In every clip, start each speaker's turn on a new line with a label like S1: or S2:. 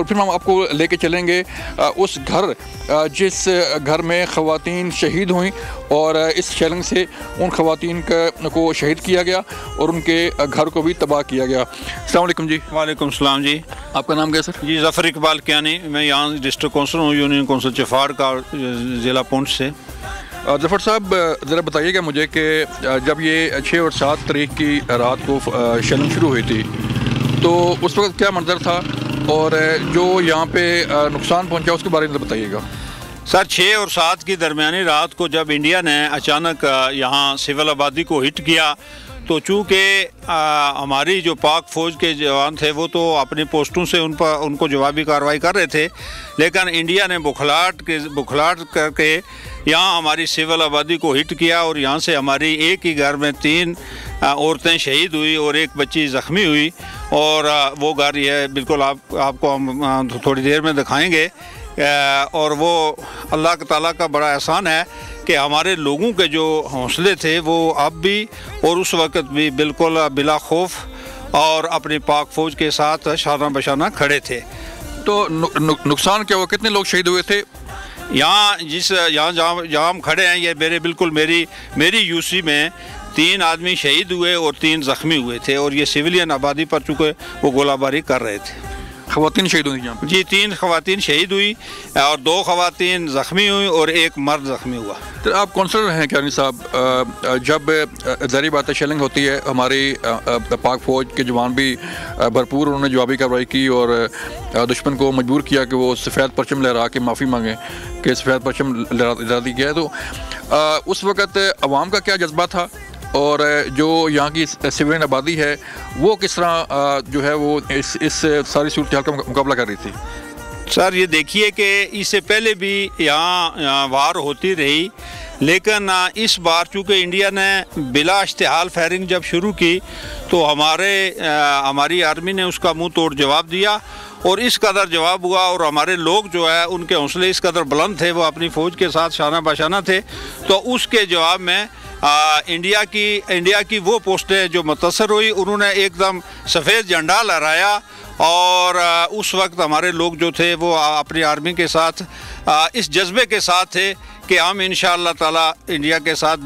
S1: और फिर हम आपको लेके चलेंगे उस घर जिस घर में ख़वातीन शहीद हुई और इस शेलिंग से उन ख़वातीन को शहीद किया गया और उनके घर को भी तबाह किया गया। अस्सलाम वालेकुम जी।
S2: वालेकुम सलाम जी।
S1: आपका नाम क्या है सर?
S2: जी ज़फ़र इकबाल कियानी, मैं यहाँ डिस्ट्रिक्ट काउंसिल हूँ, यूनियन काउंसिल चिफाड़ का, ज़िला पुंछ से।
S1: ज़फ़र साहब ज़रा बताइएगा मुझे कि जब ये 6 और 7 तारीख की रात को शेलिंग शुरू हुई थी तो उस वक्त क्या मंजर था और जो यहाँ पे नुकसान पहुँचा उसके बारे में बताइएगा।
S2: सर 6 और 7 की दरमियानी रात को जब इंडिया ने अचानक यहाँ सिविल आबादी को हिट किया तो चूँकि हमारी जो पाक फ़ौज के जवान थे वो तो अपनी पोस्टों से उनको जवाबी कार्रवाई कर रहे थे, लेकिन इंडिया ने बुखलाहट करके यहाँ हमारी सिविल आबादी को हिट किया और यहाँ से हमारी एक ही घर में 3 औरतें शहीद हुई और एक बच्ची ज़ख्मी हुई। और वो घर ये बिल्कुल आपको हम थोड़ी देर में दिखाएँगे। और वो अल्लाह ताला का बड़ा एहसान है कि हमारे लोगों के जो हौसले थे वो अब भी और उस वक़्त भी बिल्कुल बिला खौफ और अपनी पाक फ़ौज के साथ शाना बशाना खड़े थे।
S1: तो नुकसान क्या हुआ, कितने लोग शहीद हुए थे?
S2: यहाँ जहाँ हम खड़े हैं ये मेरी यूसी में 3 आदमी शहीद हुए और 3 ज़ख्मी हुए थे और ये सिविलियन आबादी पर चुके वो गोलाबारी कर रहे थे।
S1: ख़वातीन शहीद हुई यहाँ पर? जी
S2: 3 ख़वातीन शहीद हुई और 2 ख़वातीन ज़ख्मी हुई और 1 मर्द ज़ख्मी हुआ।
S1: तो आप काउंसलर हैं कियानी साहब, जब ज़ाहिर बात है शेलिंग होती है हमारी पाक फ़ौज के जवान भी भरपूर उन्होंने जवाबी कार्रवाई की और दुश्मन को मजबूर किया कि वो सफ़ेद परचम लहरा के माफ़ी मांगे कि सफ़ेद परचम लहरा दी गया है। तो उस वक़्त अवाम का क्या जज्बा था और जो यहाँ की सिविलियन आबादी है वो किस तरह जो है वो इस सारी सूरत हाल का मुकाबला कर रही थी?
S2: सर ये देखिए कि इससे पहले भी यहाँ वार होती रही, लेकिन इस बार चूँकि इंडिया ने बिला इश्तिहाल फायरिंग जब शुरू की तो हमारी आर्मी ने उसका मुंह तोड़ जवाब दिया और इस कदर जवाब हुआ और हमारे लोग जो है उनके हौसले इस कदर बुलंद थे, वो अपनी फ़ौज के साथ शाना बशाना थे। तो उसके जवाब में इंडिया की वो पोस्टें जो मुतासर हुई उन्होंने एकदम सफ़ेद झंडा लहराया और उस वक्त हमारे लोग जो थे वो अपनी आर्मी के साथ इस जज्बे के साथ थे कि हम इंशाअल्लाह ताला इंडिया के साथ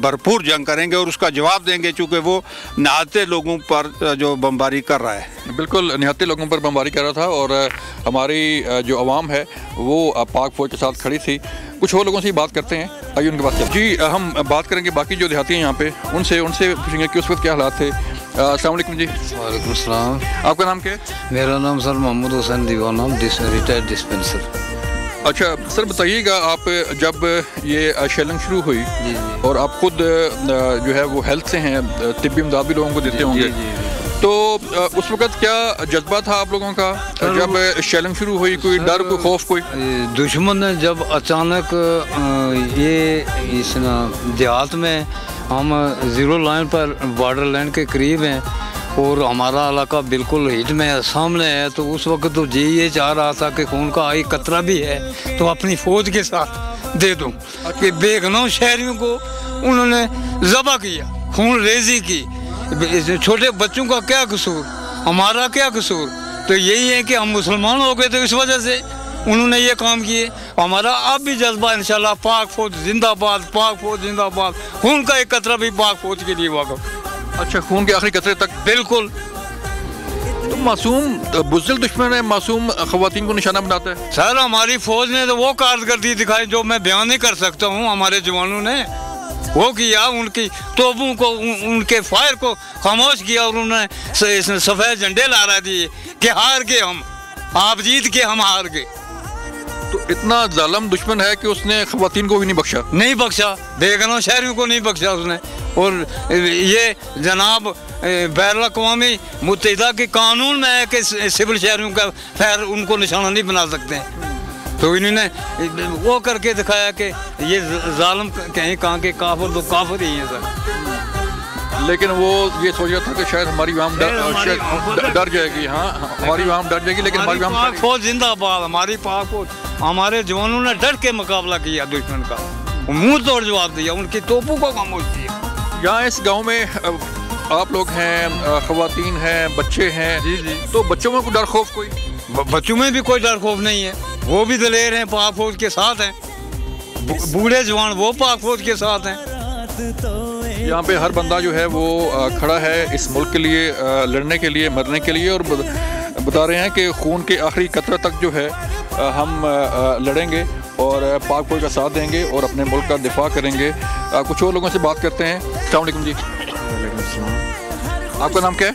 S2: भरपूर जंग करेंगे और उसका जवाब देंगे, चूँकि वो निहत्थे लोगों पर जो बमबारी कर रहा है।
S1: बिल्कुल निहत्थे लोगों पर बमबारी कर रहा था और हमारी जो अवाम है वो पाक फ़ौज के साथ खड़ी थी। कुछ और लोगों से बात करते हैं, आइए उनके पास। जी हम बात करेंगे बाकी जो देहाती हैं यहाँ पे उनसे पूछेंगे कि उस वक्त क्या हालात थे। अस्सलाम वालेकुम जी।
S3: वालेकुम सलाम।
S1: आपका नाम क्या है?
S3: मेरा नाम सर मोहम्मद हुसैन दीवाना, रिटायर्ड डिस्पेंसर।
S1: अच्छा सर बताइएगा, आप जब ये शेलिंग शुरू हुई और आप खुद जो है वो हेल्थ से हैं, तिब्बी इमदाद भी लोगों को देते होंगे, तो उस वक्त क्या जज्बा था आप लोगों का जब शेलिंग शुरू हुई? कोई डर, कोई खौफ? कोई
S3: दुश्मन ने जब अचानक ये इस देहात में हम 0 लाइन पर बॉर्डर लाइन के करीब हैं और हमारा इलाका बिल्कुल हिट में सामने है, तो उस वक्त तो जी ये चाह रहा था कि खून का एक कतरा भी है तो अपनी फ़ौज के साथ दे दूं कि बेगुनाह शहरियों को उन्होंने ज़बह किया, खून रेजी की। छोटे बच्चों का क्या कसूर, हमारा क्या कसूर? तो यही है कि हम मुसलमान हो गए तो इस वजह से उन्होंने ये काम किए। हमारा अब भी जज्बा इंशाल्लाह पाक फ़ौज जिंदाबाद, पाक फ़ौज जिंदाबाद, खून का एक कतरा भी पाक फ़ौज के लिए वाक़फ़।
S1: अच्छा, खून के आखिरी कतरे तक?
S3: बिल्कुल।
S1: तो मासूम बुज़दिल दुश्मन है, मासूम ख़वातीन को निशाना बनाता है।
S3: सर हमारी फ़ौज ने तो वो कारकर्दगी दिखाई जो मैं बयान नहीं कर सकता हूँ। हमारे जवानों ने वो किया, उनकी तोपों को, उनके फायर को खामोश किया और उन्होंने सफ़ेद झंडे लहरा दिए कि हार गए हम, आप जीत के हम हार गए।
S1: तो इतना जालिम दुश्मन है कि उसने ख़वातीन को भी नहीं बख्शा?
S3: नहीं बख्शा, बेगुनाह शहरियों को नहीं बख्शा उसने। और ये जनाब बैनुल-अक़वामी मुत्तहिदा के कानून में है कि सिविल शहरियों का खैर उनको निशाना नहीं बना सकते हैं, तो इन्होंने वो करके दिखाया कि ये जालिम कहीं कहाँ के काफिर तो काफिर ही हैं सर।
S1: लेकिन वो ये सोच रहा था कि शायद हमारी आवाम डर जाएगी। हाँ, हमारी आवाम डर जाएगी, लेकिन हमारी आवाम
S3: फौज जिंदाबाद, हमारी पाक फौज, हमारे जवानों ने डर के मुकाबला किया दुश्मन का, मुंह तोड़ जवाब दिया, उनकी तोपों को खामोश किया।
S1: यहाँ इस गांव में आप लोग हैं, ख़वातीन हैं, बच्चे हैं।
S3: जी जी।
S1: तो बच्चों में कोई डर खौफ कोई?
S3: बच्चों में भी कोई डर खौफ नहीं है, वो भी दलेर हैं, पाक फौज के साथ हैं। बूढ़े जवान वो पाक फौज के साथ हैं।
S1: यहाँ पे हर बंदा जो है वो खड़ा है इस मुल्क के लिए, लड़ने के लिए, मरने के लिए, और बता रहे हैं कि खून के आखिरी कतरे तक जो है हम लड़ेंगे और पाक फौज का साथ देंगे और अपने मुल्क का दिफा करेंगे। कुछ और लोगों से बात करते हैं। अस्सलाम वालेकुम जी। आपका नाम क्या है?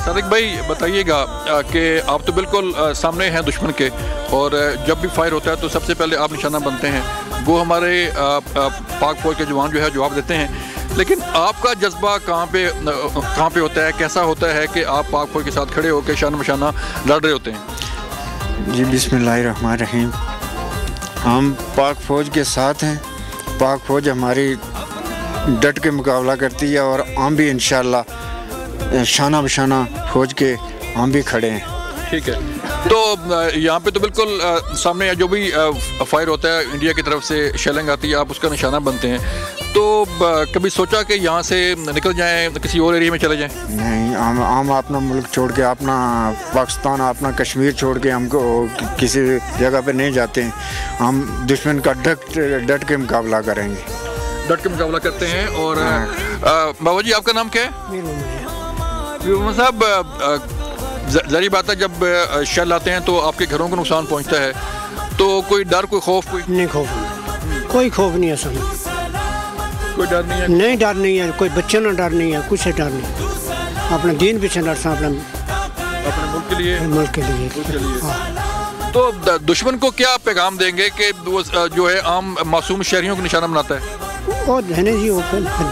S1: सादिक भाई बताइएगा कि आप तो बिल्कुल सामने हैं दुश्मन के, और जब भी फायर होता है तो सबसे पहले आप निशाना बनते हैं। वो हमारे पाक फौज के जवान जो है जवाब देते हैं, लेकिन आपका जज्बा कहाँ पे होता है? कैसा होता है कि आप पाक फौज के साथ खड़े होकर शान बशाना लड़ रहे होते हैं?
S4: जी बिस्मिल्लाहिर्रहमानिर्रहीम। हम पाक फौज के साथ हैं। पाक फौज हमारी डट के मुकाबला करती है और हम भी इंशाअल्लाह शाना बशाना फौज के हम भी खड़े हैं।
S1: ठीक है, तो यहाँ पे तो बिल्कुल सामने जो भी फायर होता है इंडिया की तरफ से शेलिंग आती है, आप उसका निशाना बनते हैं। तो कभी सोचा कि यहाँ से निकल जाएं, किसी और एरिया में चले जाएं?
S4: नहीं, हम अपना मुल्क छोड़ के, अपना पाकिस्तान, अपना कश्मीर छोड़ के हमको किसी जगह पे नहीं जाते हैं। हम दुश्मन का डट के मुकाबला करेंगे।
S1: डट के मुकाबला करते हैं। और बाबा जी आपका नाम क्या है? साहब, ज़ाहिर बात है जब शेल आते हैं तो आपके घरों को नुकसान पहुंचता है, तो कोई डर, कोई खौफ? कोई
S5: खौफ नहीं है सर।
S1: कोई डर नहीं है?
S5: नहीं, डर नहीं है। कोई बच्चे ना डर नहीं है, कुछ डर नहीं। अपने दीन पीछे डरता, अपने
S1: मुल्क के लिए,
S5: मुल्क के लिए।
S1: हाँ। तो दुश्मन को क्या पैगाम देंगे कि वो जो है आम मासूम शहरियों को निशाना बनाता है?
S5: वो देने जी, वो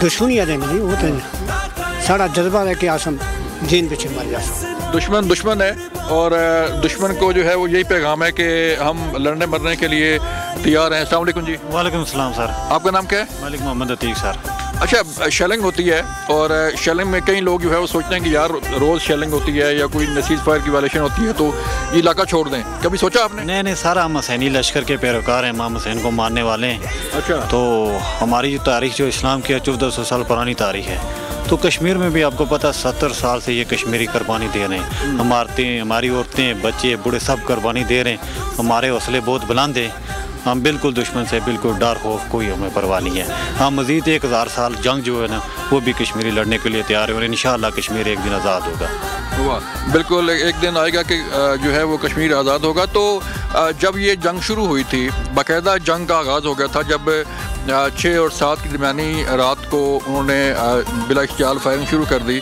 S5: दुश्मन ही देने जी, वो तो सारा जज्बा है कि आसम दीन पीछे मर जाए।
S1: दुश्मन है, और दुश्मन को जो है वो यही पैगाम है कि हम लड़ने मरने के लिए तैयार हैं। अस्सलाम वालेकुम जी।
S6: वालेकुम सलाम सर।
S1: आपका नाम क्या है?
S6: मलिक मोहम्मद अतीक सर।
S1: अच्छा, शेलिंग होती है, और शेलिंग में कई लोग जो है वो सोचते हैं कि यार रोज़ शेलिंग होती है या कोई सीज फायर की वायलेशन होती है तो ये इलाका छोड़ दें। कभी सोचा आपने?
S6: नहीं, सारा हम हुसैनी लश्कर के पैरोकार हैं, इमाम हुसैन को मानने वाले हैं। अच्छा। तो हमारी जो तारीख, जो इस्लाम की 1400 साल पुरानी तारीख है, तो कश्मीर में भी आपको पता 70 साल से ये कश्मीरी कुर्बानी दे रहे हैं। हमारी औरतें, बच्चे, बूढ़े सब कुर्बानी दे रहे हैं। हमारे हौसले बहुत बुलंद हैं। हम बिल्कुल दुश्मन से बिल्कुल डर खौफ कोई हमें परवाह नहीं है। हम मज़ीद 1000 साल जंग जो है ना, वो भी कश्मीरी लड़ने के लिए तैयार है, और इंशाअल्लाह कश्मीर एक दिन आज़ाद होगा।
S1: वाह, बिल्कुल एक दिन आएगा कि जो है वो कश्मीर आज़ाद होगा। तो जब ये जंग शुरू हुई थी, बाकायदा जंग का आगाज़ हो गया था जब 6 और 7 की दरमियानी रात को उन्होंने बिला इख्तियार फायरिंग शुरू कर दी।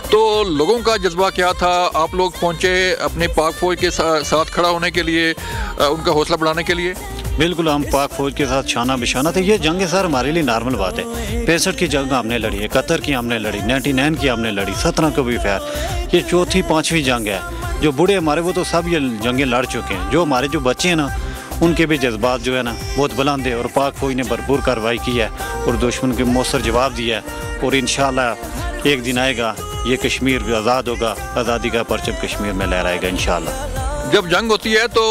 S1: तो लोगों का जज्बा क्या था? आप लोग पहुँचे अपने पाक फौज के साथ खड़ा होने के लिए, उनका हौसला बढ़ाने के लिए?
S6: बिल्कुल, हम पाक फौज के साथ शाना बिशाना थे। ये जंग सर हमारे लिए नॉर्मल बात है। 65 की जंग हमने लड़ी है, 71 की हमने लड़ी, 99 की हमने लड़ी, 17 को भी फायर। ये 4थी 5वीं जंग है। जो बूढ़े हमारे वो तो सब ये जंगें लड़ चुके हैं। जो हमारे जो बच्चे हैं ना, उनके भी जज्बात जो है ना बहुत बुलंद है, और पाक फौज ने भरपूर कार्रवाई की है और दुश्मन के मौसर जवाब दिया है। और इंशाअल्लाह एक दिन आएगा, ये कश्मीर भी आज़ाद होगा, आज़ादी का परचम कश्मीर में लहराएगा इंशाअल्लाह।
S1: जब जंग होती है तो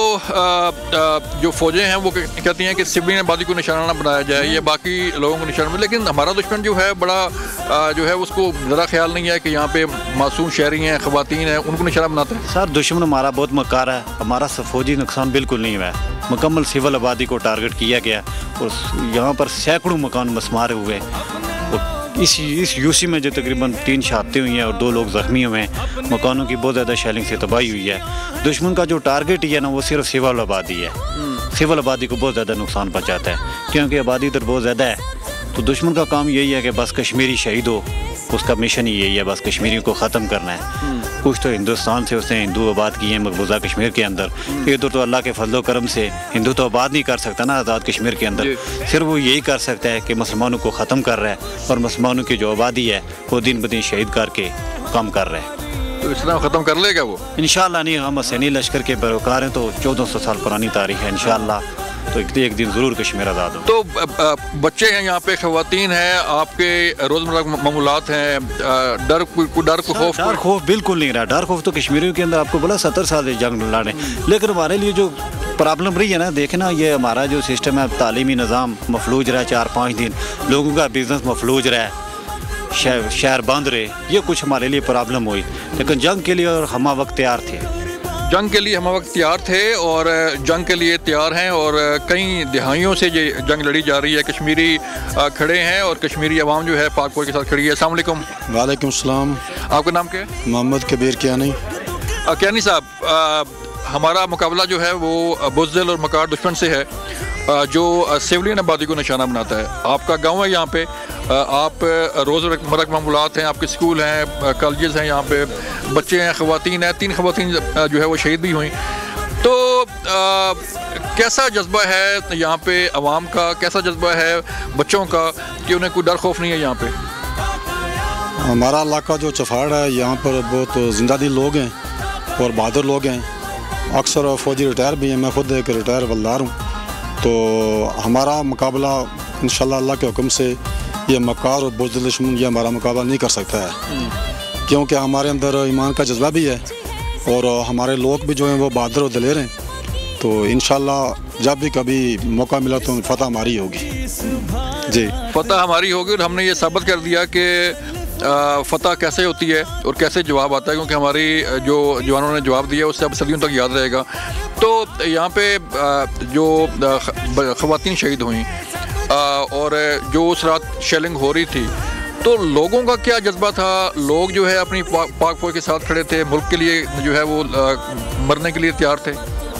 S1: जो फौजें हैं वो कहती हैं कि सिविलियन आबादी को निशाना बनाया जाए, ये बाकी लोगों को निशाना, लेकिन हमारा दुश्मन जो है बड़ा जो है उसको ज़रा ख्याल नहीं है कि यहाँ पे मासूम शहरी हैं, ख़वातीन हैं, उनको निशाना बनाते हैं।
S6: सर, दुश्मन हमारा बहुत मक्कार है। हमारा फौजी नुकसान बिल्कुल नहीं हुआ है। मुकम्मल सिविल आबादी को टारगेट किया गया, और यहाँ पर सैकड़ों मकान मसमार हुए। इस यूसी में जो तकरीबन 3 शहादतें हुई हैं और 2 लोग ज़ख्मी हुए हैं। मकानों की बहुत ज़्यादा शेलिंग से तबाही हुई है। दुश्मन का जो टारगेट ही है ना, वो सिर्फ सिविल आबादी है। सिविल आबादी को बहुत ज़्यादा नुकसान पहुँचाता है, क्योंकि आबादी तो बहुत ज़्यादा है। तो दुश्मन का काम यही है कि बस कश्मीरी शहीद हो, उसका मिशन ही यही है, बस कश्मीरियों को ख़त्म करना है। कुछ तो हिंदुस्तान से उसने हिंदू आबाद किए हैं मकबूजा कश्मीर के अंदर। इधर तो अल्लाह के फजलो करम से हिंदू तो आबाद नहीं कर सकता ना आज़ाद कश्मीर के अंदर। सिर्फ वो यही कर सकता है कि मुसलमानों को ख़त्म कर रहा है, और मुसलमानों की जो आबादी है वो दिन ब दिन शहीद करके कम कर रहा है।
S1: तो इस्लाम ख़त्म कर लेगा वो?
S6: इंशाअल्लाह नहीं। हम हुसैनी लश्कर के पैरोकार हैं, तो 1400 साल पुरानी तारीख है। इंशाअल्लाह तो एक दिन ज़रूर कश्मीर आज़ाद हो।
S1: तो बच्चे हैं यहाँ पे, ख़वातीन हैं, आपके रोज़मर्रा मामूलात हैं, डर खौफ
S6: बिल्कुल नहीं रहा। डर खौफ तो कश्मीरियों के अंदर, आपको बोला 70 साल से जंग लड़े, लेकिन हमारे लिए जो प्रॉब्लम रही है ना, देखे ना, ये हमारा जो सिस्टम है, तालीमी निज़ाम मफलूज रहा है। 4-5 दिन लोगों का बिजनेस मफलूज रहा है, शहर बंद रहे। ये कुछ हमारे लिए प्रॉब्लम हुई, लेकिन जंग के लिए और हम वक्त तैयार थे।
S1: जंग के लिए हम वक्त तैयार थे और जंग के लिए तैयार हैं और कई दहाइयों से ये जंग लड़ी जा रही है। कश्मीरी खड़े हैं और कश्मीरी अवाम जो है पाक फौज के साथ खड़ी है। अस्सलाम वालेकुम।
S7: वालेकुम सलाम।
S1: आपका नाम क्या है?
S7: मोहम्मद कबीर कियानी।
S1: कियानी साहब, हमारा मुकाबला जो है वो बुज़दिल और मकार दुश्मन से है जो सिविलियन आबादी को निशाना बनाता है। आपका गांव है यहाँ पे, आप रोज़मर्रा के मामूलात हैं, आपके स्कूल हैं, कॉलेजेस हैं, यहाँ पे बच्चे हैं, ख़वातीन हैं, 3 ख़वातीन जो है वो शहीद भी हुई। तो कैसा जज्बा है यहाँ पे अवाम का, कैसा जज्बा है बच्चों का कि उन्हें कोई डर खौफ नहीं है यहाँ पे?
S7: हमारा इलाका जो चफाड़ है, यहाँ पर बहुत जिंदा दिल लोग हैं और बहादुर लोग हैं। अक्सर फ़ौजी रिटायर भी हैं, मैं खुद एक रिटायर हवलदार हूँ। तो हमारा मुकाबला इंशाल्लाह अल्लाह के हुक्म से ये मकार और बुज़दिल दुश्मन ये हमारा मुकाबला नहीं कर सकता है, क्योंकि हमारे अंदर ईमान का जज्बा भी है और हमारे लोग भी जो हैं वो बहादुर और दलेर हैं। तो इंशाल्लाह जब भी कभी मौका मिला तो फतह हमारी होगी। जी, फतह
S1: हमारी होगी और हमने ये साबित कर दिया कि फ़तह कैसे होती है और कैसे जवाब आता है, क्योंकि हमारी जो जवानों ने जवाब दिया उससे अब सदियों तक याद रहेगा। तो यहाँ पे जो ख़वातीन शहीद हुई और जो उस रात शेलिंग हो रही थी, तो लोगों का क्या जज्बा था? लोग जो है अपनी पाक फौज के साथ खड़े थे, मुल्क के लिए जो है वो मरने के लिए तैयार थे।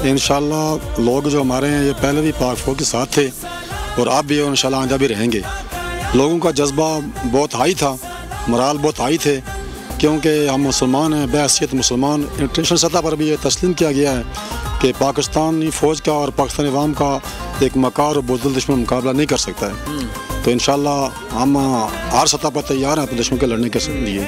S7: इंशाल्लाह लोग जो हमारे हैं ये पहले भी पाक फौज के साथ थे और अब भी इंशाल्लाह आगे भी रहेंगे। लोगों का जज्बा बहुत हाई था, मोराल बहुत हाई थे, क्योंकि हम मुसलमान हैं, बहैसियत मुसलमान। इंटरनेशनल सतह पर भी ये तस्लीम किया गया है कि पाकिस्तानी फ़ौज का और पाकिस्तानी अवाम का एक मकार और बुज़दिल दुश्मन मुकाबला नहीं कर सकता है। तो इंशाल्लाह हम हर सतह पर तैयार हैं अपने दुश्मन के लड़ने के लिए।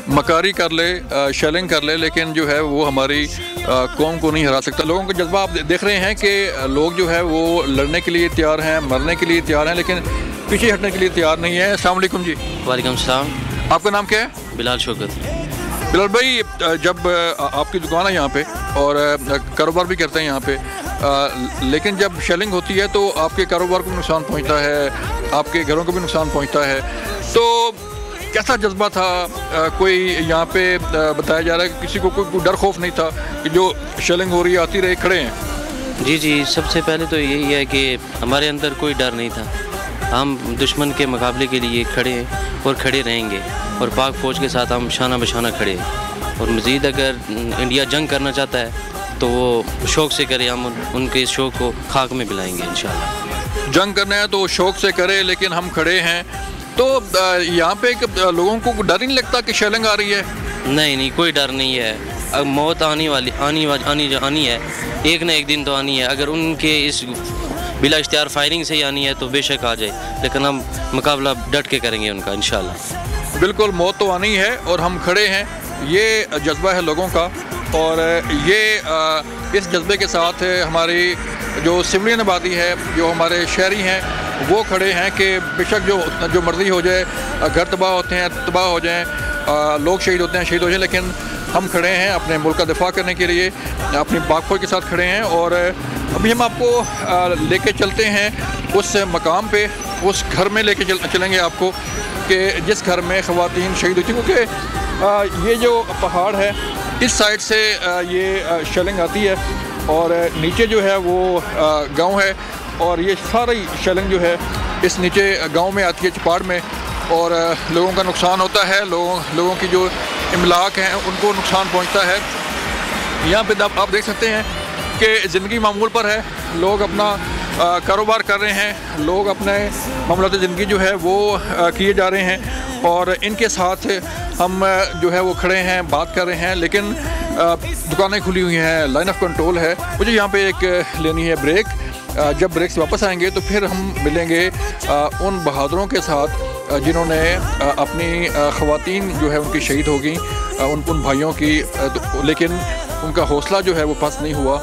S1: मकारी कर ले, शेलिंग कर ले, लेकिन जो है वो हमारी कौम को नहीं हरा सकता। लोगों का जज्बा आप देख रहे हैं कि लोग जो है वो लड़ने के लिए तैयार हैं, मरने के लिए तैयार हैं, लेकिन पीछे हटने के लिए तैयार नहीं है। अस्सलाम वालेकुम जी।
S8: वालेकुम सलाम।
S1: आपका नाम क्या है?
S8: बिलाल शौकत।
S1: बिलाल भाई, जब आपकी दुकान है यहाँ पे और कारोबार भी करते हैं यहाँ पे, लेकिन जब शेलिंग होती है तो आपके कारोबार को नुकसान पहुँचता है, आपके घरों को भी नुकसान पहुँचता है, तो कैसा जज्बा था? कोई यहाँ पे बताया जा रहा है कि किसी को कोई डर खौफ नहीं था कि जो शेलिंग हो रही है आती रहे खड़े हैं?
S8: जी जी, सबसे पहले तो यही है कि हमारे अंदर कोई डर नहीं था। हम दुश्मन के मुकाबले के लिए खड़े हैं और खड़े रहेंगे और पाक फ़ौज के साथ हम शाना बशाना खड़े हैं। और मज़ीद अगर इंडिया जंग करना चाहता है तो वो शौक़ से करे, हम उनके इस शौक़ को खाक में मिलाएंगे इंशाल्लाह।
S1: जंग करना है तो शौक़ से करे, लेकिन हम खड़े हैं। तो यहाँ पे लोगों को डर ही नहीं लगता कि शेलिंग आ रही है?
S8: नहीं नहीं, कोई डर नहीं है। अब मौत आनी है, एक ना एक दिन तो आनी है। अगर उनके इस बिला इख्तियार फायरिंग से ही आनी है तो बेशक आ जाए, लेकिन हम मुकाबला डट के करेंगे उनका इंशाल्लाह।
S1: बिल्कुल, मौत तो आनी है और हम खड़े हैं, ये जज्बा है लोगों का। और ये इस जज्बे के साथ हमारी जो सिविलियन आबादी है, जो हमारे शहरी हैं, वो खड़े हैं कि बेशक जो मर्ज़ी हो जाए, घर तबाह होते हैं, तबाह हो जाएँ, लोग शहीद होते हैं, शहीद हो जाए, लेकिन हम खड़े हैं अपने मुल्क का दिफा करने के लिए, अपनी पाक फौज के साथ खड़े हैं। और अभी हम आपको लेके चलते हैं उस मकाम पे, उस घर में लेके चलेंगे आपको कि जिस घर में ख़वातीन शहीद हुई थी, क्योंकि ये जो पहाड़ है इस साइड से ये शेलिंग आती है और नीचे जो है वो गांव है और ये सारी शेलिंग जो है इस नीचे गांव में आती है, चपाड़ में, और लोगों का नुकसान होता है, लोगों की जो इमलाक हैं उनको नुकसान पहुंचता है। यहाँ पे आप देख सकते हैं कि ज़िंदगी मामूल पर है, लोग अपना कारोबार कर रहे हैं, लोग अपने मामलात ज़िंदगी जो है वो किए जा रहे हैं और इनके साथ हम जो है वो खड़े हैं, बात कर रहे हैं, लेकिन दुकानें खुली हुई हैं, लाइन ऑफ कंट्रोल है। मुझे यहाँ पे एक लेनी है ब्रेक। जब ब्रेक से वापस आएंगे तो फिर हम मिलेंगे उन बहादुरों के साथ जिन्होंने अपनी ख़वातीन जो है उनकी शहीद हो गई, उन भाइयों की, लेकिन उनका हौसला जो है वो पस्त नहीं हुआ।